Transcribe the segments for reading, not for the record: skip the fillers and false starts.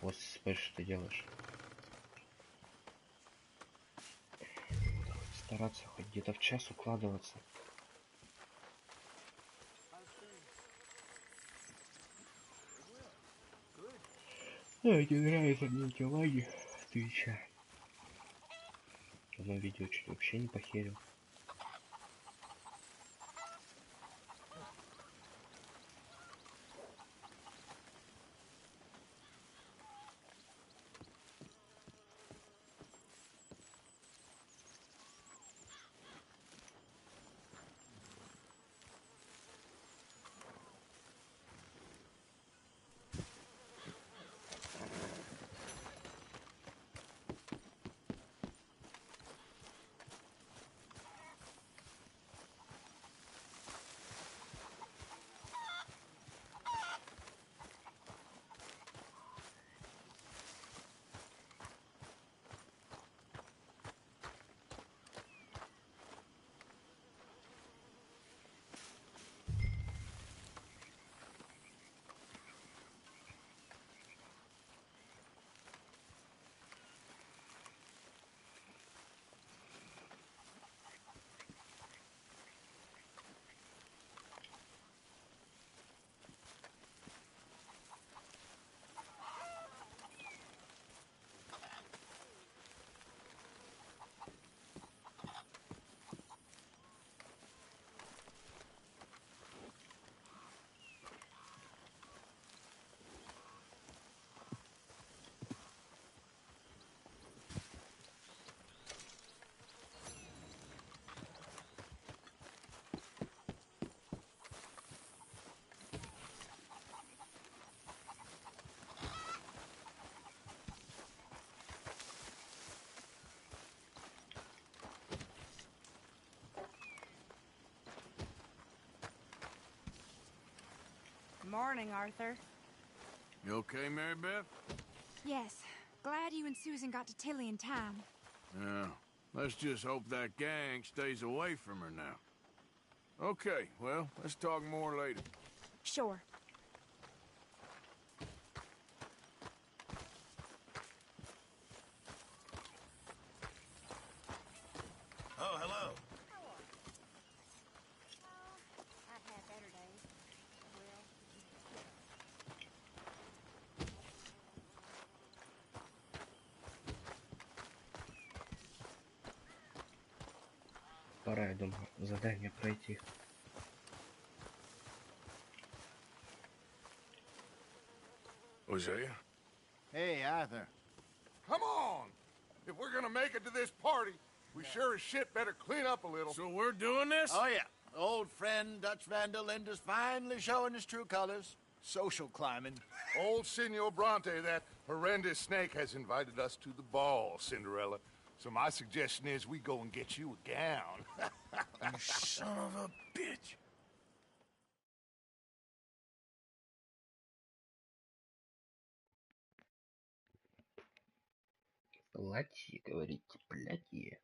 Вот смотри, что ты делаешь. Стараться хоть где-то в час укладываться. Не нравится мне эти лаги Твича. Одно видео чуть вообще не похерил. Morning, Arthur. You okay, Mary Beth? Yes. Glad you and Susan got to Tilly in time. Yeah. Let's just hope that gang stays away from her now. Okay, well, let's talk more later. Sure. Oh, hello. I've had better days. Пора, я думаю, задание пройти. Hosea? Hey, Arthur. Come on! If we're gonna make it to this party, we sure as shit better clean up a little. So we're doing this? Oh, yeah. Old friend Dutch Van der Linde's finally showing his true colors. Social climbing. Old Senor Bronte, that horrendous snake, has invited us to the ball, Cinderella. So my suggestion is we go and get you a gown. You son of a bitch. Платье, говорите, платье.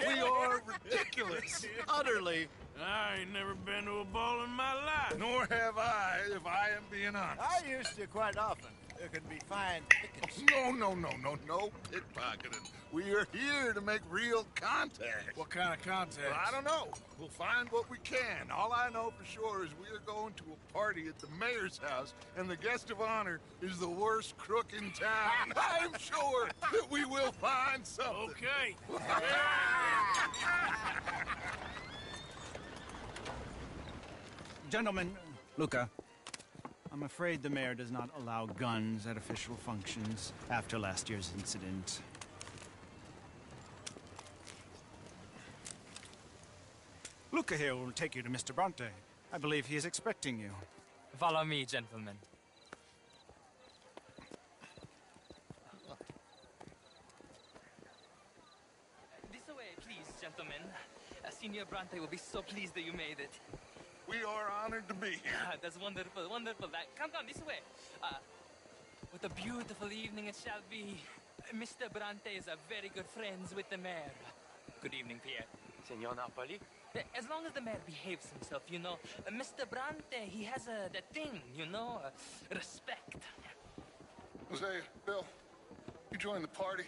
We are ridiculous. Utterly. I ain't never been to a ball in my life. Nor have I, if I am being honest. I used to quite often. There can be fine pickings. No pickpocketing. We are here to make real contact. What kind of contact? Well, I don't know. We'll find what we can. All I know for sure is we are going to a party at the mayor's house, and the guest of honor is the worst crook in town. I'm sure that we will find something. Okay. Gentlemen, Luca, I'm afraid the mayor does not allow guns at official functions after last year's incident. Luca here will take you to Mr. Bronte. I believe he is expecting you. Follow me, gentlemen. This way, please, gentlemen. Senior Bronte will be so pleased that you made it. We are honored to be here. That's wonderful, wonderful. Come this way. What a beautiful evening it shall be. Mr. Bronte is a very good friends with the mayor. Good evening, Pierre. Senor Napoli. As long as the mayor behaves himself, you know. Mr. Bronte, he has that thing, you know, respect. Jose, Bill, you join the party.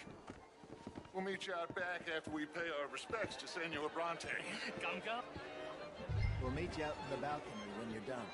We'll meet you out back after we pay our respects to Senor Bronte. Come. We'll meet you out in the balcony when you're done.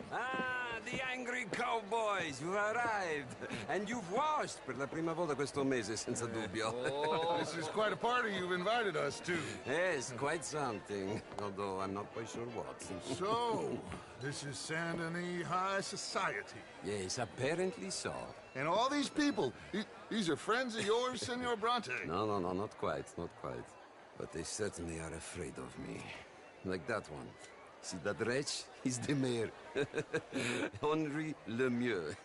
Ah, the angry cowboys, you've arrived. And you've washed per la prima volta questo mese, senza dubbio. This is quite a party you've invited us to. Yes, quite something. Although I'm not quite sure what. So, this is Saint Denis High Society. Yes, apparently so. And all these people, these are friends of yours, Senor Bronte? No, not quite, not quite. But they certainly are afraid of me. Like that one. See that wretch? He's the mayor. Henri Lemieux.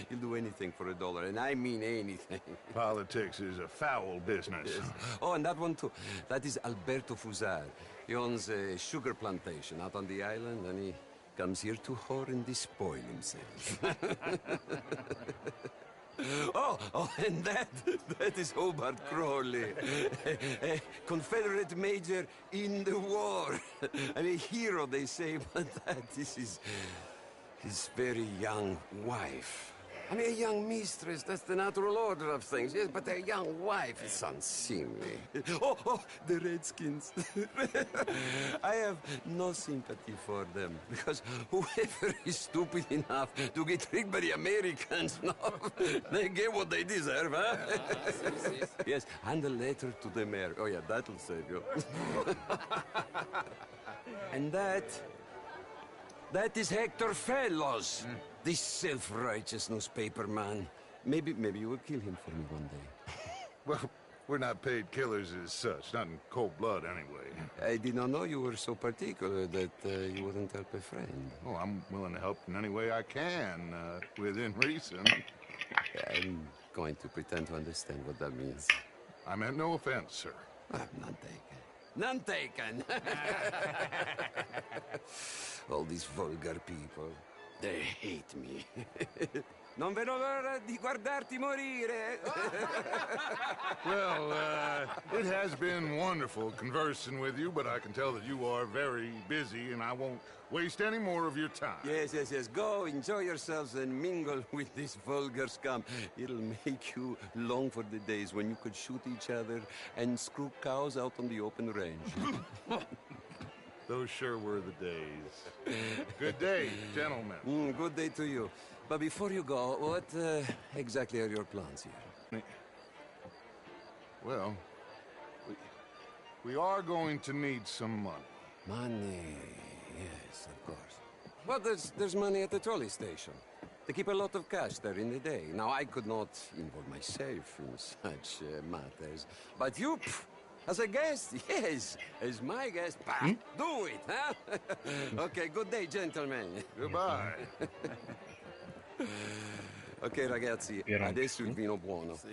He'll do anything for $1, and I mean anything. Politics is a foul business. Yes. Oh, and that one too. That is Alberto Fusar. He owns a sugar plantation out on the island, and he comes here to whore and despoil himself. Oh, and that is Hobart Crawley, a Confederate major in the war. I mean, a hero, they say, but that is his very young wife. I mean, a young mistress, that's the natural order of things, yes, but a young wife is unseemly. Oh, the Redskins. I have no sympathy for them, because whoever is stupid enough to get tricked by the Americans, no, they get what they deserve, huh? Yes, and a letter to the mayor. Oh, yeah, that'll save you. And that is Hector Fellows. This self-righteous newspaper man. Maybe you will kill him for me one day. Well, we're not paid killers as such, not in cold blood anyway. I did not know you were so particular that you wouldn't help a friend. Oh, I'm willing to help in any way I can, within reason. I'm going to pretend to understand what that means. I meant no offense, sir. None taken. None taken! All these vulgar people. They hate me. Non vedo l'ora di guardarti morire. Well, it has been wonderful conversing with you, but I can tell that you are very busy, and I won't waste any more of your time. Yes. Go, enjoy yourselves, and mingle with this vulgar scum. It'll make you long for the days when you could shoot each other and screw cows out on the open range. Those sure were the days. Good day, gentlemen. Good day to you. But before you go, what exactly are your plans here? Well, we are going to need some money. Money, yes, of course. Well, there's money at the trolley station. They keep a lot of cash there in the day. Now, I could not involve myself in such matters. But you, as a guest, yes, as my guest, do it, huh? Okay, good day, gentlemen. Goodbye. Ok, ragazzi, adesso il vino buono. В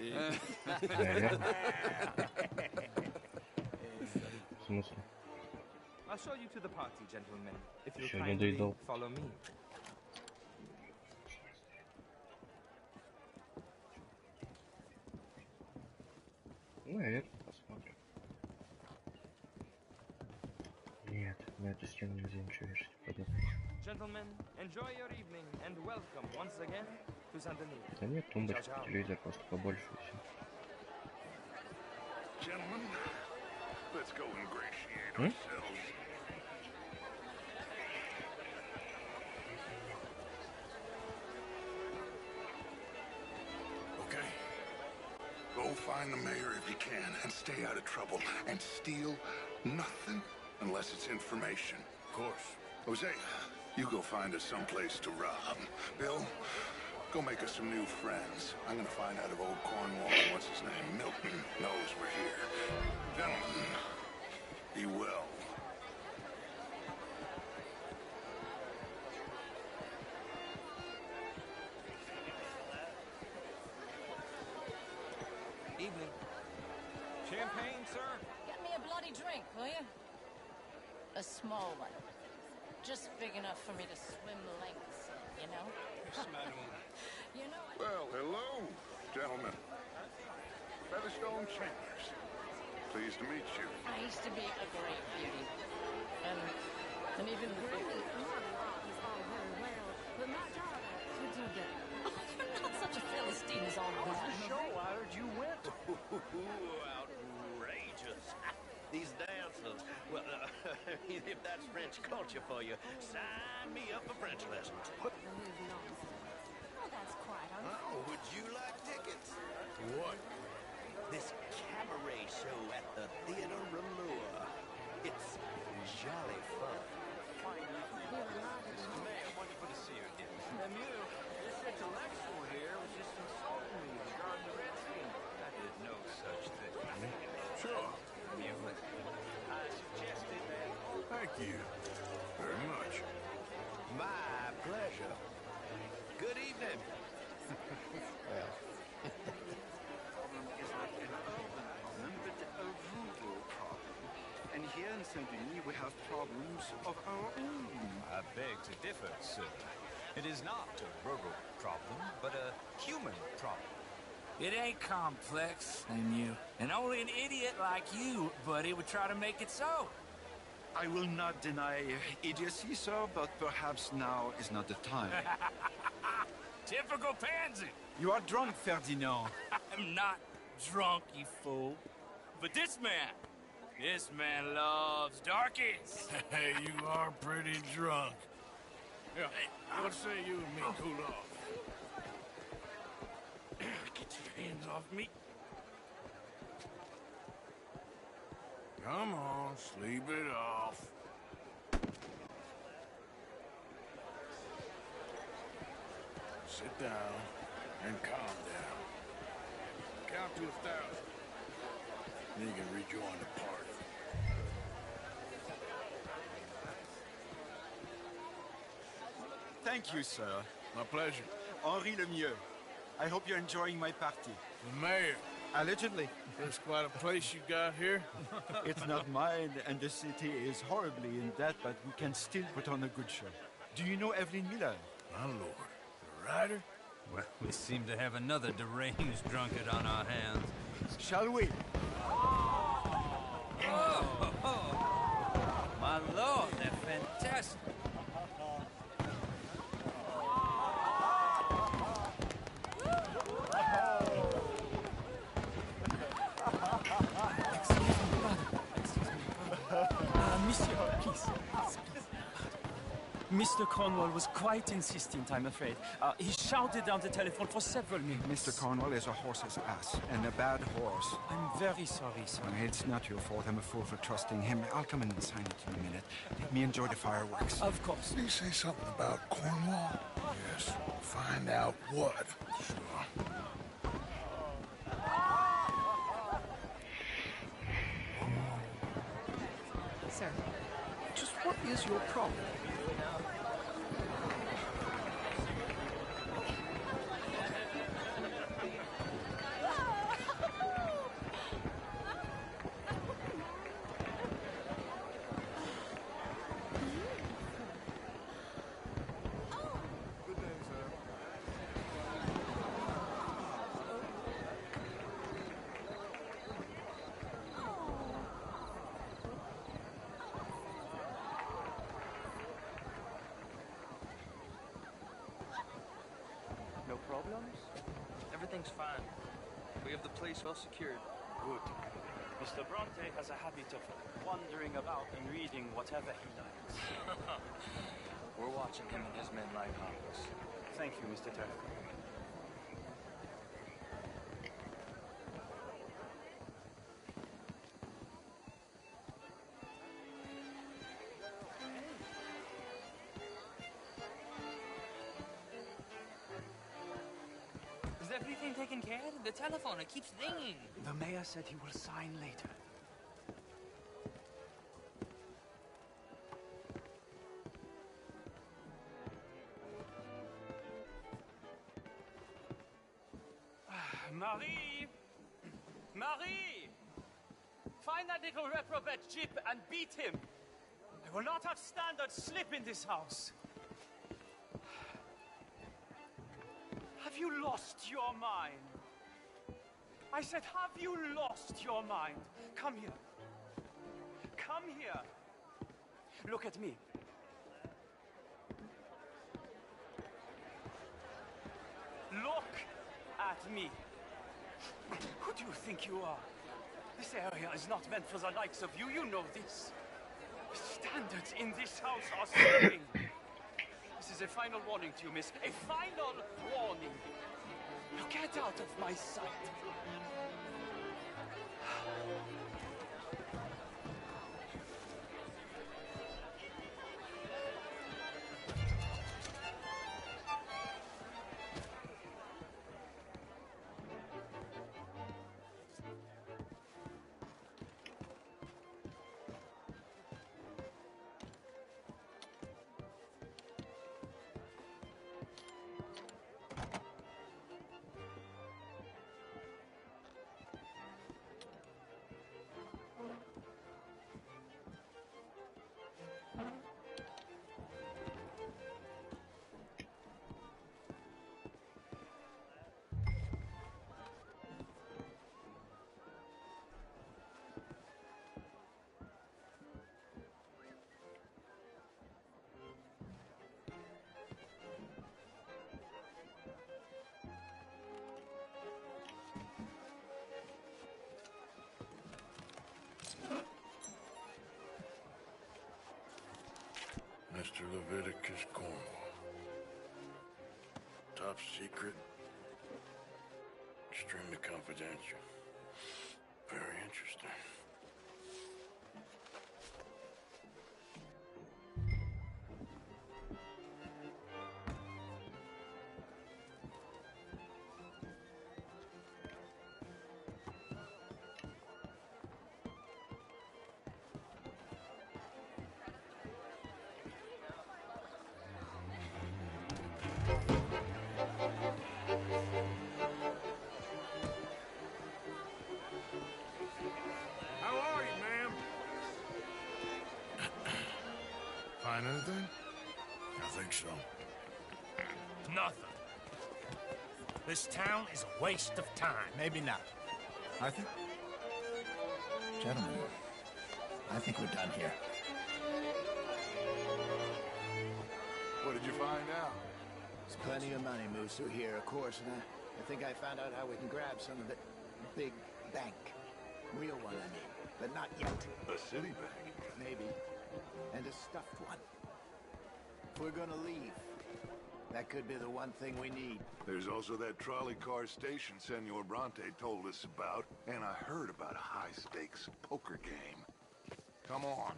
смысле? I'll show you to the party, gentlemen. If you Еще не kindly доедал. follow me. Наверное, посмотрим. Нет, на эту стену нельзя ничего вешать. Пойдем. Gentlemen, enjoy your evening and welcome once again to Saint Denis. Да нет, тумбочка, Ciao, ciao. телевизор просто побольше и все. Gentlemen, let's go ingratiate ourselves. Okay. Go find the mayor if you can and stay out of trouble. And steal nothing unless it's information. Of course. Jose, you go find us someplace to rob. Bill, go make us some new friends. I'm gonna find out if old Cornwall, what's his name, Milton, knows we're here. Gentlemen, Evening. Champagne, sir? Get me a bloody drink, will you? A small one. Just big enough for me to swim lengths in, you know? You know, Well, hello, gentlemen. Featherstone Chambers. Pleased to meet you. I used to be a great beauty. And even greater. But my daughter could do better. You're not such a Philistine as all that. I heard you went. Outrageous. These dancers. Well, if that's French culture for you, sign me up for French lessons. Oh, that's quite Oh, would you like tickets? What? This cabaret show at the Theatre Ramure. It's jolly fun. Mayor, wonderful to see you again. Lemieux, this intellectual here was just insulting me regarding the Red Sea. I did no such thing. Sure. Lemieux, I suggested that... Thank you. Very much. My pleasure. Good evening. Problem is not an urban problem, but a rural problem. And here in Saint-Denis, we have problems of our own. I beg to differ, sir. It is not a rural problem, but a human problem. It ain't complex, Lemieux. And only an idiot like you, buddy, would try to make it so. I will not deny idiocy, sir, but perhaps now is not the time. Typical pansy. You are drunk, Ferdinand. I'm not drunk, you fool. But this man loves darkies. Hey, you are pretty drunk. Yeah, what say you and me cool off? Get your hands off me. Come on, sleep it off. Sit down and calm down. Count to 1,000. Then you can rejoin the party. Thank you, sir. My pleasure. Henri Lemieux. I hope you're enjoying my party. The mayor. Allegedly. That's quite a place you got here. It's not mine, and the city is horribly in debt, but we can still put on a good show. Do you know Evelyn Miller? My lord. The writer? Well, we seem to have another deranged drunkard on our hands. Shall we? My lord, they're fantastic. Monsieur, please. Mr. Cornwall was quite insistent, I'm afraid. He shouted down the telephone for several minutes. Mr. Cornwall is a horse's ass, and a bad horse. I'm very sorry, sir. It's not your fault. I'm a fool for trusting him. I'll come in and sign it in a minute. Let me enjoy the fireworks. Of course. Did he say something about Cornwall? Yes. Find out what. Sure. Sir. Just what is your problem? No problems? Everything's fine. We have the place well secured. Good. Mr. Bronte has a habit of wandering about and reading whatever he likes. We're watching him and his men like hawks. Thank you, Mr. Turner. Is everything taken care of? The telephone, it keeps ringing. The mayor said he will sign later. Marie! Paris! Find that little reprobate Jip and beat him. I will not have standard slip in this house. Have you lost your mind? I said, have you lost your mind? Come here. Come here. Look at me. Look at me. Who do you think you are? This area is not meant for the likes of you. You know this. The standards in this house are slipping. This is a final warning to you, miss. A final warning. Now get out of my sight. Mr. Leviticus Cornwall. Top secret. Extremely confidential. Very interesting. Find anything? I think so. Nothing. This town is a waste of time. Maybe not. Arthur? Gentlemen, I think we're done here. What did you find out? There's plenty of money moves through here, of course, and I think I found out how we can grab some of it. Big bank. Real one, I mean. But not yet. A city bank? Maybe. And a stuffed one. If we're gonna leave, that could be the one thing we need. There's also that trolley car station Senor Bronte told us about, and I heard about a high-stakes poker game. Come on.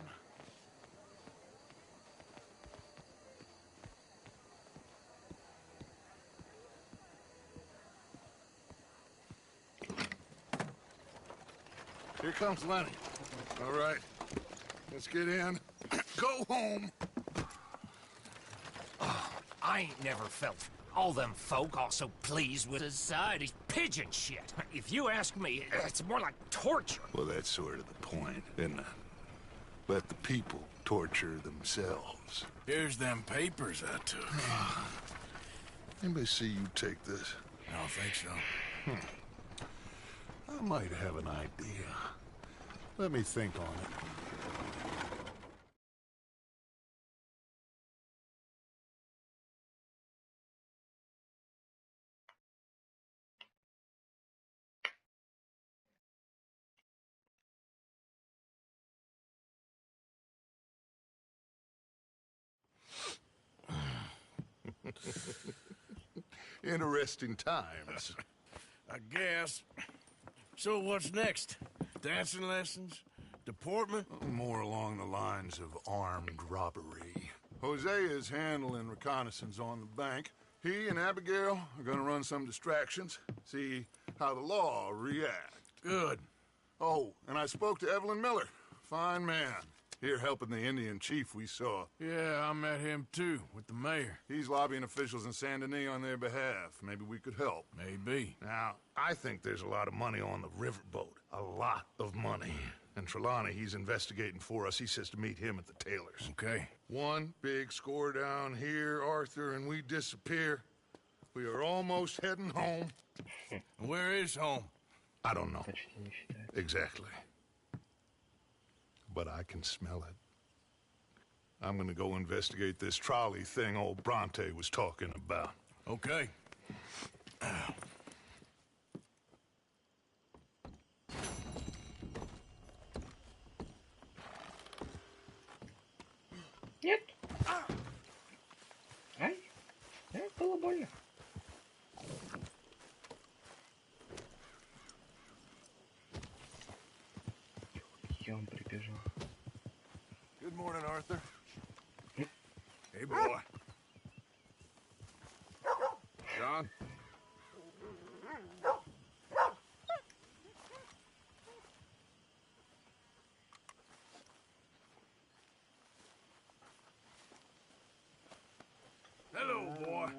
Here comes Lenny. All right, let's get in. Go home. Oh, I ain't never felt all them folk all so pleased with society's pigeon shit. If you ask me, it's more like torture. Well, that's sort of the point, isn't it? Let the people torture themselves. Here's them papers I took. Anybody see you take this? I don't think so. I might have an idea. Let me think on it. Interesting times. I guess. So what's next? Dancing lessons? Deportment? More along the lines of armed robbery. Hosea is handling reconnaissance on the bank. He and Abigail are gonna run some distractions, see how the law reacts. Good. Oh, and I spoke to Evelyn Miller. Fine man. Here helping the Indian chief we saw. Yeah, I met him too, with the mayor. He's lobbying officials in Saint Denis on their behalf. Maybe we could help. Maybe. Now, I think there's a lot of money on the riverboat. A lot of money. And Trelawney, he's investigating for us. He says to meet him at the Taylor's. Okay. One big score down here, Arthur, and we disappear. We are almost heading home. Where is home? I don't know. Exactly. But I can smell it. I'm gonna go investigate this trolley thing old Bronte was talking about. Okay. Нет. Ай, было больно. Я он прибежал. Good morning, Arthur. Hey, boy. John? Hello, boy.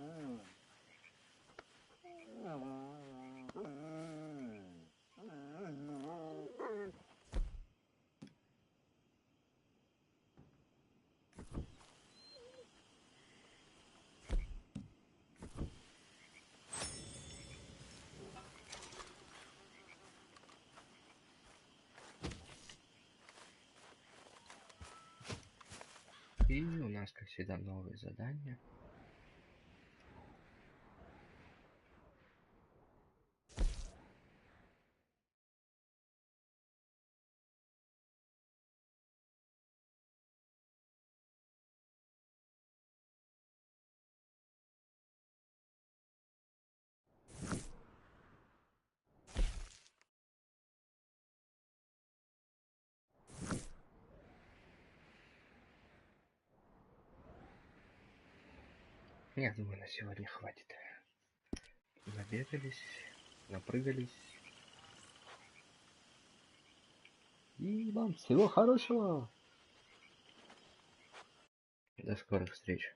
И у нас, как всегда, новые задания. Я думаю, на сегодня хватит. Набегались, напрыгались. И вам всего хорошего. До скорых встреч.